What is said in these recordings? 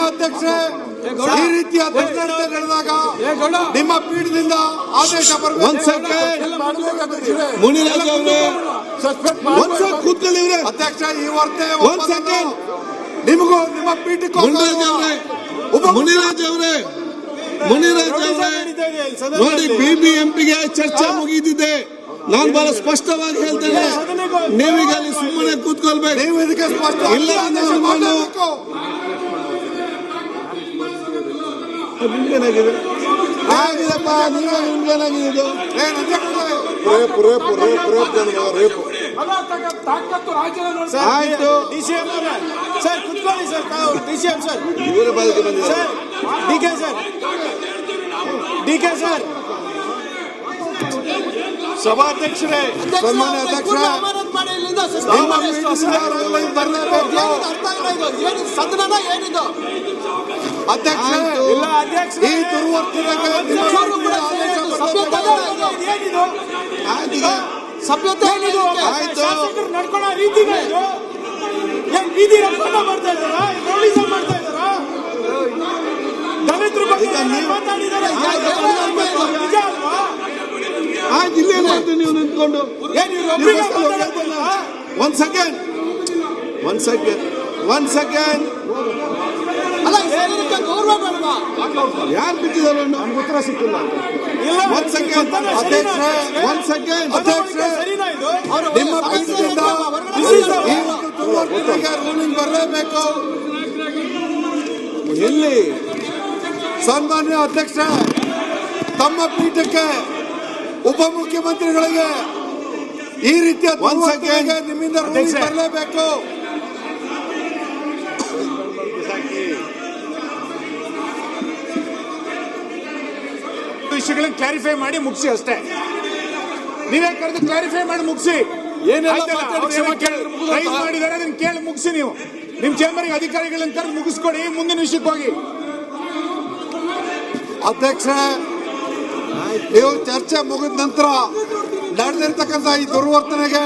ಅಧ್ಯಕ್ಷರೇ, ಈ ರೀತಿ ಅಧ್ಯಕ್ಷತೆ ನಡೆದಾಗ ನಿಮ್ಮ ಪೀಠದಿಂದ ಆದೇಶ ಬರಬೇಕು. ಮುನಿರಾಜ್ ಅವರೇ ಕೂತ್ಕೊಳ್ಳಿ. ಅಧ್ಯಕ್ಷ, ಈ ವರ್ತನೆ ನಿಮಗೂ ನಿಮ್ಮ ಪೀಠಕ್ಕೂ ಮುನಿರಾಜ್ ಅವರೇ ನೋಡಿ, ಬಿಬಿಎಂಪಿಗೆ ಚರ್ಚೆ ಮುಗಿದಿದೆ. ನಾನು ಬಹಳ ಸ್ಪಷ್ಟವಾಗಿ ಹೇಳ್ತೇನೆ, ನೀವೀಗ ಅಲ್ಲಿ ಸುಮ್ಮನೆ ಕೂತ್ಕೊಳ್ಬೇಕು. ನೀವು ಇದಕ್ಕೆ ಸ್ಪಷ್ಟ ಇಲ್ಲ ನಿಮ್ಗೇನಾಗಿದೆ? ಆಗಿದಪ್ಪ, ನಿಮ್ಗೇನಾಗಿದೆ? ಇದು ಆಯ್ತು. ಸರ್ ಕುತ್ಕೊಳ್ಳಿ ಸರ್, ಡಿಸಿಎಂ ಸರ್, ಇವರ ಬಾಲಿಗೆ ಬಂದಿದೆ. ಡಿಕೆ ಸರ್, ಡಿಕೆ ಸರ್, ಸಭಾಧ್ಯಕ್ಷರೇ, ಸನ್ಮಾನ್ಯ ಅಧ್ಯಕ್ಷ, ಈ ದುರ್ವರ್ತನೆಗೆ ಸಭ್ಯತೆ ನಡ್ಕೊಳ್ಳೋ ರೀತಿನೇ ಇದು. ಏನ್ ಬೀದಿ ರಂಪಾಟ ಮಾಡ್ತಾ ಇದ್ದಾರಾ? ರೌಡಿಸಂ ಮಾಡ್ತಾ ಇದ್ದಾರಾ? ದಲಿತರ ಬಗ್ಗೆ ಮಾತಾಡಿದ್ದಾರೆ, ನಿಜ ಅಲ್ವಾ? ಆಯ್ತು, ಇಲ್ಲೇನು ಮಾಡ್ತೀವಿ ನೀವು ನಿಂತ್ಕೊಂಡು? ಒಂದ್ ಸೆಕೆಂಡ್ ಯಾರು ಬಿಟ್ಟಿದ್ದಾರೆ? ಉತ್ತರ ಸಿಕ್ಕಿಲ್ಲ. ಒಂದ್ ಸೆಕೆಂಡ್ ನಿಮ್ಮ ಪೀಠದಿಂದ ರೂಲಿಂಗ್ ಬರಲೇಬೇಕು. ಎಲ್ಲಿ ಸನ್ಮಾನ್ಯ ಅಧ್ಯಕ್ಷ, ತಮ್ಮ ಪೀಠಕ್ಕೆ ಉಪಮುಖ್ಯಮಂತ್ರಿಗಳಿಗೆ ಈ ರೀತಿಯ ನಿಮ್ಮಿಂದ ರೂಲಿಂಗ್ ಬರಲೇಬೇಕು. ವಿಷಯಗಳನ್ನ ಕ್ಲಾರಿಫೈ ಮಾಡಿ ಮುಗಿಸಿ ಅಷ್ಟೇ. ನೀವೇ ಕರೆದು ಕ್ಲಾರಿಫೈ ಮಾಡಿ ಮುಗಿಸಿ. ಮಾಡಿದ್ದಾರೆ ಅದನ್ನ ಕೇಳಿ ಮುಗಿಸಿ. ನೀವು ನಿಮ್ ಚೇಂಬರ್ಗೆ ಅಧಿಕಾರಿಗಳನ್ನ ಕರೆದು ಮುಗಿಸ್ಕೊಡಿ, ಮುಂದಿನ ವಿಷಯಕ್ಕೆ ಹೋಗಿ. ಅಧ್ಯಕ್ಷ, ನೀವು ಚರ್ಚೆ ಮುಗಿದ ನಂತರ ನಡೆದಿರ್ತಕ್ಕಂಥ ಈ ದುರ್ವರ್ತನೆಗೆ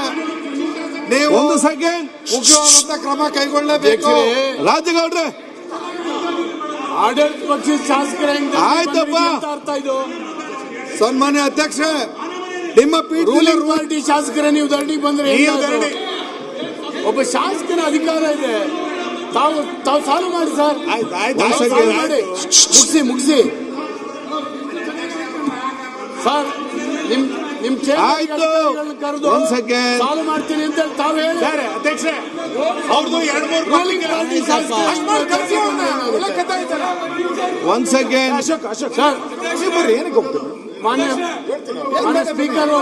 ನೀವು ಒಂದು ಸೆಕೆಂಡ್ ಮುಖ್ಯವಾದಂತ ಕ್ರಮ ಕೈಗೊಳ್ಳಲೇಬೇಕು. ರಾಜಗೌಡ್ರೆ, ಆಡಳಿತ ಪಕ್ಷದ ಶಾಸಕರ ಆಯ್ತಪ್ಪ. ಸನ್ಮಾನ್ಯ ಅಧ್ಯಕ್ಷ, ನಿಮ್ಮ ರೂಲಿಂಗ್ ಪಾರ್ಟಿ ಶಾಸಕರ ನೀವು ಧರಣಿಗೆ ಬಂದ್ರೆ ಒಬ್ಬ ಶಾಸಕರ ಅಧಿಕಾರ ಇದೆ. ತಾವು ಸಾಲ್ವ್ ಮಾಡಿ ಸರ್. ಮುಗಿಸಿ ಸರ್. ನಿಮ್ ಕರೆದು ಸಾಲ್ವ್ ಮಾಡ್ತೀನಿ ಅಂತ ತಾವು ಹೇಳಿ. ಅಧ್ಯಕ್ಷ, ಅವ್ರದ್ದು 2-3 ಒಂದ್ ಸೆಕೆಂಡ್ ಅಶೋಕ್ ಸರ್, ಏನಕ್ಕೆ ಹೋಗ್ತಾರೆ? ಮಾನ್ಯ ಸ್ಪೀಕರ್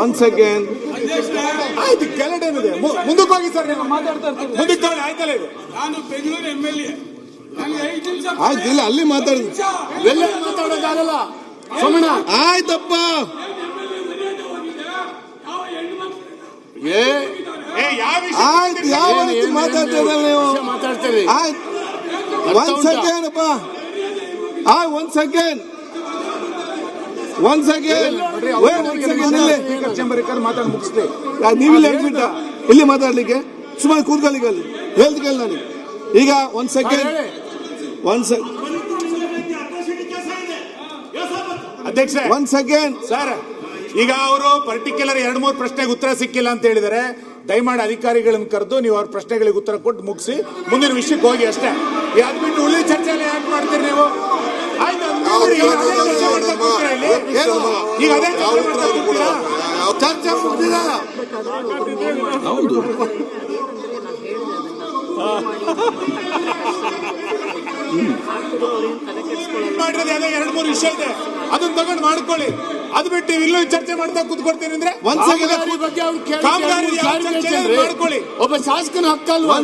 ಒಂದ್ ಸೆಕೆಂಡ್. ಆಯ್ತು, ಕೆಳಡೇನಿದೆ, ಮುಂದಕ್ಕೆ ಹೋಗಿ ಸರ್. ನೀವು ಮಾತಾಡ್ತಾ ಇರ್ತೀವಿ, ಮುಂದಕ್ಕೆ ಹೋಗಿ. ಆಯ್ತಲ್ಲ, ಇದು ನಾನು ಬೆಂಗಳೂರು MLA, ಆಯ್ತು. ಇಲ್ಲ, ಅಲ್ಲಿ ಮಾತಾಡಿದ್ವಿ. ಎಲ್ಲ ಮಾತಾಡೋದಾಗಲ್ಲ ಸೋಮಣ್ಣ. ಆಯ್ತಪ್ಪ. ಆಯ್ತು, ಯಾವ ರೀತಿ ಮಾತಾಡ್ತೀರ ನೀವು? ಮಾತಾಡ್ತೀರಿ. ಆಯ್ತು, ಒಂದ್ ಸೆಕೆಂಡ್ ಅಪ್ಪ. ಒಂದ್ ಸೆಕೆಂಡ್ ಮಾತಾಡಿ ಮುಗಿಸ್ತೀವಿ. ನೀವಿಲ್ಲ ಹೇಳ್ಬಿಟ್ಟ ಇಲ್ಲಿ ಮಾತಾಡ್ಲಿಕ್ಕೆ? ಸುಮ್ಮನೆ ಕೂತ್ಕೊಳ್ಳಿಕ್ಕೆ ಅಲ್ಲಿ ಹೇಳ್ದು ಕೇಳಿ ನನಗೆ. ಈಗ ಒಂದ್ ಸೆಕೆಂಡ್ ಅಧ್ಯಕ್ಷ, ಒಂದ್ ಸೆಕೆಂಡ್ ಸರ್. ಈಗ ಅವರು ಪರ್ಟಿಕ್ಯುಲರ್ 2-3 ಪ್ರಶ್ನೆಗೆ ಉತ್ತರ ಸಿಕ್ಕಿಲ್ಲ ಅಂತ ಹೇಳಿದರೆ, ದಯಮಾಡಿ ಅಧಿಕಾರಿಗಳನ್ನು ಕರೆದು ನೀವು ಅವ್ರ ಪ್ರಶ್ನೆಗಳಿಗೆ ಉತ್ತರ ಕೊಟ್ಟು ಮುಗಿಸಿ ಮುಂದಿನ ವಿಷಯಕ್ಕೆ ಹೋಗಿ ಅಷ್ಟೇ. ಯಾವ್ದು ಉಳಿದ ಚರ್ಚೆಯಲ್ಲಿ ಯಾಕೆ ಮಾಡ್ತೀರಿ ನೀವು? ಆಯ್ತು, ಈಗ ಅದೇ ಚರ್ಚೆ ಮುಗಿದಿಲ್ಲ. ಹೌದು. ಮಾಡಿರೋದು ಅದೇ 2-3 ವಿಷಯ ಇದೆ, ಅದನ್ನ ತಗೊಂಡು ಮಾಡ್ಕೊಳ್ಳಿ. ಅದು ಬಿಟ್ಟು ಇಲ್ಲೂ ಚರ್ಚೆ ಮಾಡ್ತಾ ಕೂತ್ಕೊಡ್ತೀನಿ ಅಂದ್ರೆ ಮಾಡ್ಕೊಳ್ಳಿ. ಒಬ್ಬ ಶಾಸಕನ ಹಕ್ಕಲ್ವಾ?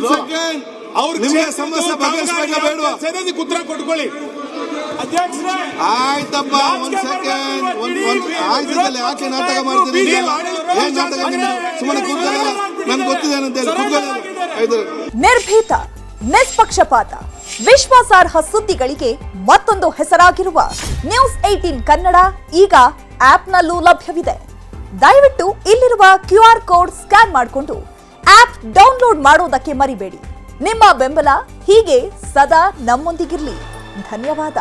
ಅವ್ರ ಸಮಸ್ಯೆ ಬಗೆಹರಿಸಬೇಕಬೇಡವಾ? ಸರಿಯಾಗಿ ಉತ್ತರ ಕೊಟ್ಕೊಳ್ಳಿ. ಆಯ್ತಪ್ಪ, ಒಂದ್ ಸೆಕೆಂಡ್. ಯಾಕೆ ನಾಟಕ ಮಾಡ್ತೀನಿ? ಏನ್ ನಾಟಕ? ಸುಮ್ಮನೆ ಕೂತ್ಕೊಳ್ಳಲ್ಲ, ನನ್ಗೆ ಗೊತ್ತಿದೆ ಅಂತ ಹೇಳಿ ಕೂತ್ಕೊಳ್ಳಿ. ನಿರ್ಭೀತ, ನಿಷ್ಪಕ್ಷಪಾತ, ವಿಶ್ವಾಸಾರ್ಹ ಸುದ್ದಿಗಳಿಗೆ ಮತ್ತೊಂದು ಹೆಸರಾಗಿರುವ ನ್ಯೂಸ್ 18 ಕನ್ನಡ ಈಗ ಆಪ್ನಲ್ಲೂ ಲಭ್ಯವಿದೆ. ದಯವಿಟ್ಟು ಇಲ್ಲಿರುವ QR ಕೋಡ್ ಸ್ಕ್ಯಾನ್ ಮಾಡಿಕೊಂಡು ಆಪ್ ಡೌನ್ಲೋಡ್ ಮಾಡೋದಕ್ಕೆ ಮರಿಬೇಡಿ. ನಿಮ್ಮ ಬೆಂಬಲ ಹೀಗೆ ಸದಾ ನಮ್ಮೊಂದಿಗಿರ್ಲಿ. ಧನ್ಯವಾದ.